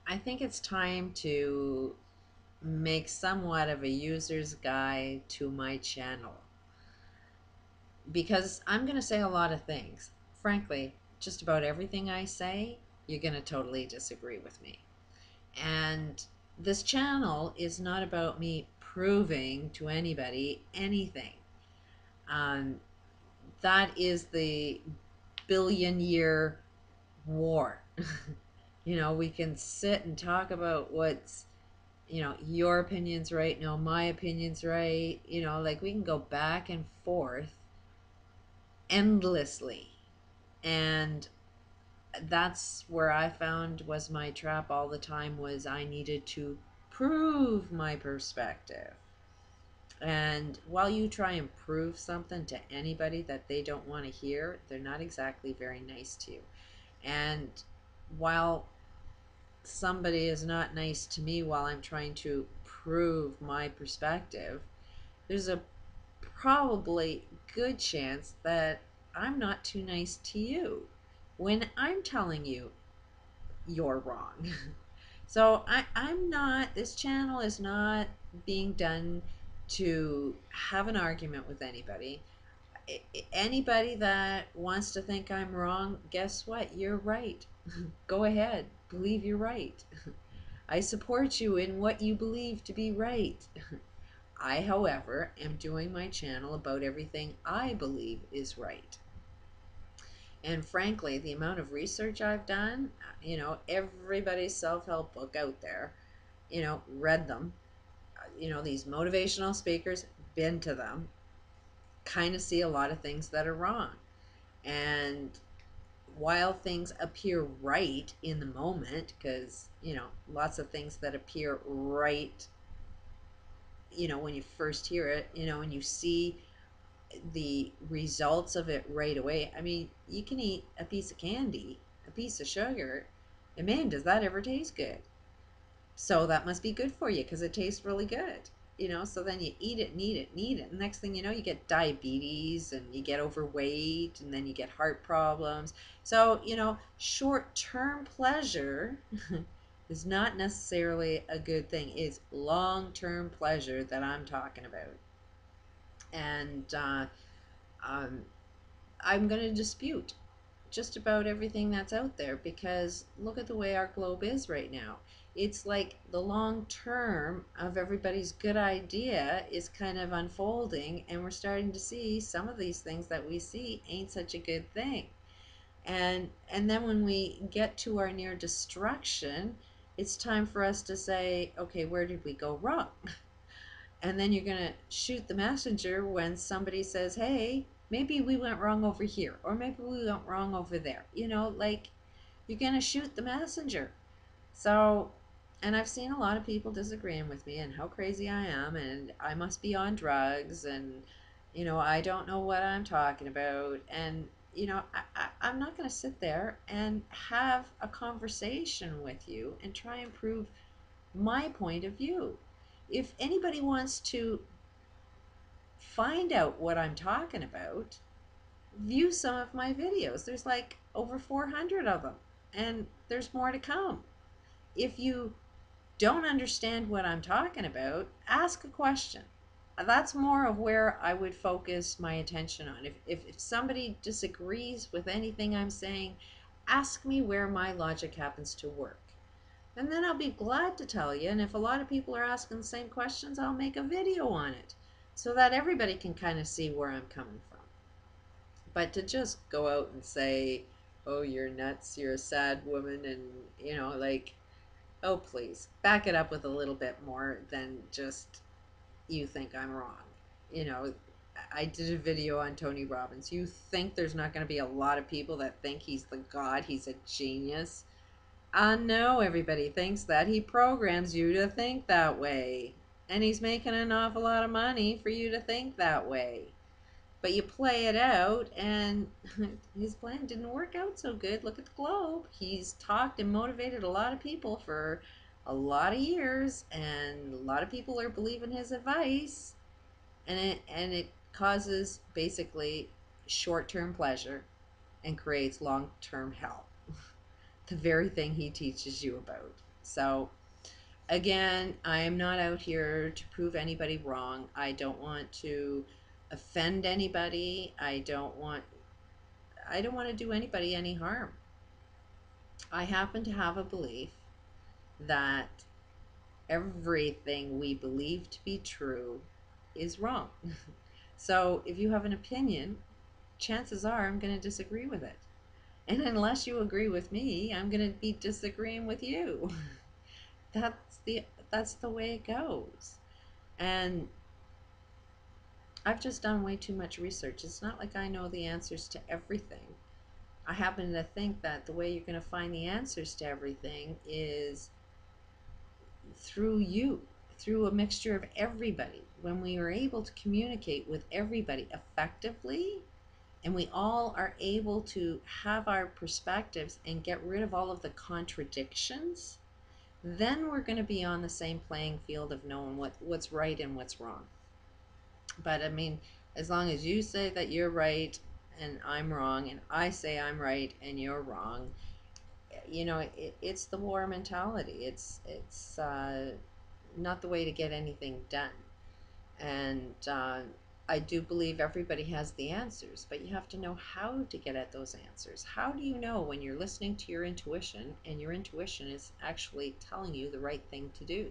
I think it's time to make somewhat of a user's guide to my channel because I'm going to say a lot of things. Frankly, just about everything I say, you're going to totally disagree with me. And this channel is not about me proving to anybody anything. Um, that is the billion-year war. We can sit and talk about what's, your opinion's right, no, my opinion's right. Like we can go back and forth endlessly. And that's where I found was my trap all the time, was I needed to prove my perspective. And while you try and prove something to anybody that they don't want to hear, they're not exactly very nice to you. And while somebody is not nice to me while I'm trying to prove my perspective, there's a probably good chance that I'm not too nice to you when I'm telling you you're wrong. So I'm not, this channel is not being done to have an argument with anybody. Anybody that wants to think I'm wrong, guess what? You're right. Go ahead. Believe you're right. I support you in what you believe to be right. I, however, am doing my channel about everything I believe is right. And frankly, the amount of research I've done, everybody's self-help book out there, read them, these motivational speakers, been to them, kind of see a lot of things that are wrong. And while things appear right in the moment, because, lots of things that appear right, when you first hear it, and you see the results of it right away. I mean, you can eat a piece of candy, a piece of sugar, and man, does that ever taste good. So that must be good for you because it tastes really good. So then you eat it and eat it and eat it. And next thing you know, you get diabetes and you get overweight and then you get heart problems. So, short-term pleasure is not necessarily a good thing. It's long-term pleasure that I'm talking about. And um, I'm going to dispute just about everything that's out there because look at the way our globe is right now. It's like the long term of everybody's good idea is kind of unfolding, and we're starting to see some of these things that we see ain't such a good thing. And then when we get to our near destruction, it's time for us to say, okay, where did we go wrong? And then you're going to shoot the messenger when somebody says, hey, maybe we went wrong over here, or maybe we went wrong over there. Like you're going to shoot the messenger. So, and I've seen a lot of people disagreeing with me and how crazy I am, and I must be on drugs, and, I don't know what I'm talking about. And, I'm not going to sit there and have a conversation with you and try and prove my point of view. If anybody wants to find out what I'm talking about, view some of my videos. There's like over 400 of them, and there's more to come. If you don't understand what I'm talking about, ask a question. That's more of where I would focus my attention on. If somebody disagrees with anything I'm saying, ask me where my logic happens to work. And then I'll be glad to tell you. And if a lot of people are asking the same questions, I'll make a video on it so that everybody can kind of see where I'm coming from. But to just go out and say, oh, you're nuts, you're a sad woman, and, like, oh, please, back it up with a little bit more than just you think I'm wrong. You know, I did a video on Tony Robbins. You think there's not going to be a lot of people that think he's the god, he's a genius? No, everybody thinks that. He programs you to think that way. And he's making an awful lot of money for you to think that way. But you play it out, and his plan didn't work out so good. Look at the globe. He's talked and motivated a lot of people for a lot of years, and a lot of people are believing his advice. And it causes basically short-term pleasure and creates long-term health. The very thing he teaches you about. So, again, I am not out here to prove anybody wrong. I don't want to offend anybody. I don't want to do anybody any harm. I happen to have a belief that everything we believe to be true is wrong. So if you have an opinion, chances are I'm going to disagree with it. And unless you agree with me, I'm going to be disagreeing with you. That's the way it goes. And I've just done way too much research. It's not like I know the answers to everything. I happen to think that the way you're going to find the answers to everything is through you, through a mixture of everybody. When we are able to communicate with everybody effectively, and we all are able to have our perspectives and get rid of all of the contradictions, then we're going to be on the same playing field of knowing what's right and what's wrong. But I mean, as long as you say that you're right and I'm wrong, and I say I'm right and you're wrong, it's the war mentality. It's not the way to get anything done. And I do believe everybody has the answers, but you have to know how to get at those answers. How do you know when you're listening to your intuition and your intuition is actually telling you the right thing to do?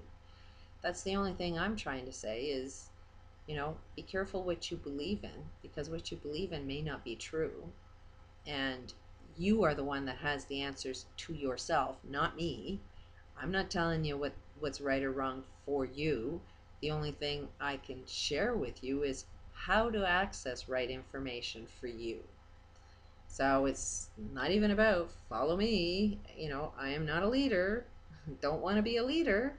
That's the only thing I'm trying to say is, be careful what you believe in, because what you believe in may not be true. And you are the one that has the answers to yourself, not me. I'm not telling you what's right or wrong for you. The only thing I can share with you is how to access right information for you. So it's not even about follow me. I am not a leader. Don't want to be a leader.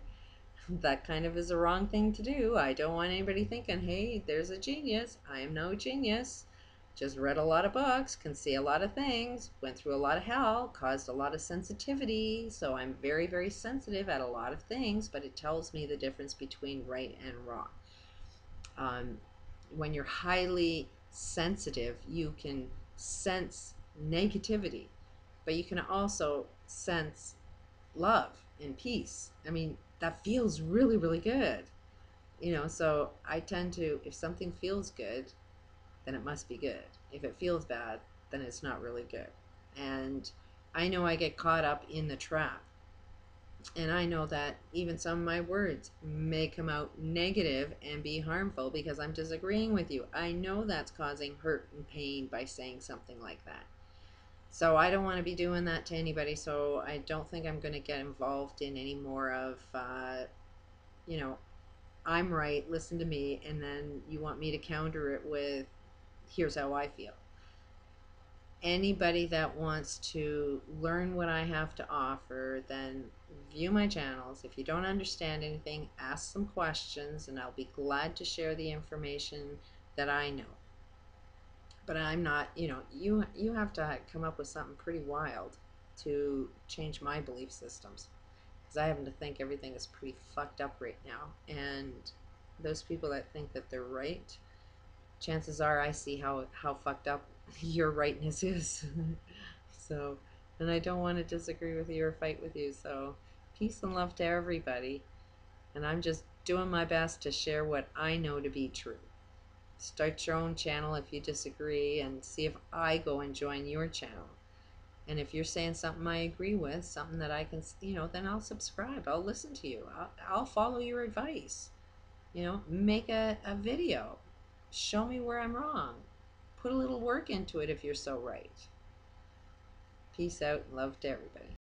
That kind of is a wrong thing to do. I don't want anybody thinking, hey, there's a genius. I am no genius. Just read a lot of books, can see a lot of things, went through a lot of hell, caused a lot of sensitivity. So I'm very, very sensitive at a lot of things, but it tells me the difference between right and wrong. When you're highly sensitive, you can sense negativity, but you can also sense love and peace. I mean, that feels really, really good. So I tend to, if something feels good, then it must be good. If it feels bad, then it's not really good. And I know I get caught up in the trap. And I know that even some of my words may come out negative and be harmful because I'm disagreeing with you. I know that's causing hurt and pain by saying something like that. So I don't want to be doing that to anybody. So I don't think I'm going to get involved in any more of, I'm right, listen to me, and then you want me to counter it with, here's how I feel. Anybody that wants to learn what I have to offer, then view my channels. If you don't understand anything, ask some questions and I'll be glad to share the information that I know. But I'm not, you have to come up with something pretty wild to change my belief systems, because I happen to think everything is pretty fucked up right now. And those people that think that they're right, chances are I see how fucked up your rightness is. So, and I don't want to disagree with you or fight with you. So, peace and love to everybody. And I'm just doing my best to share what I know to be true. Start your own channel if you disagree and see if I go and join your channel. And if you're saying something I agree with, something that I can, then I'll subscribe. I'll listen to you. I'll follow your advice. Make a video. Show me where I'm wrong. Put a little work into it if you're so right. Peace out and love to everybody.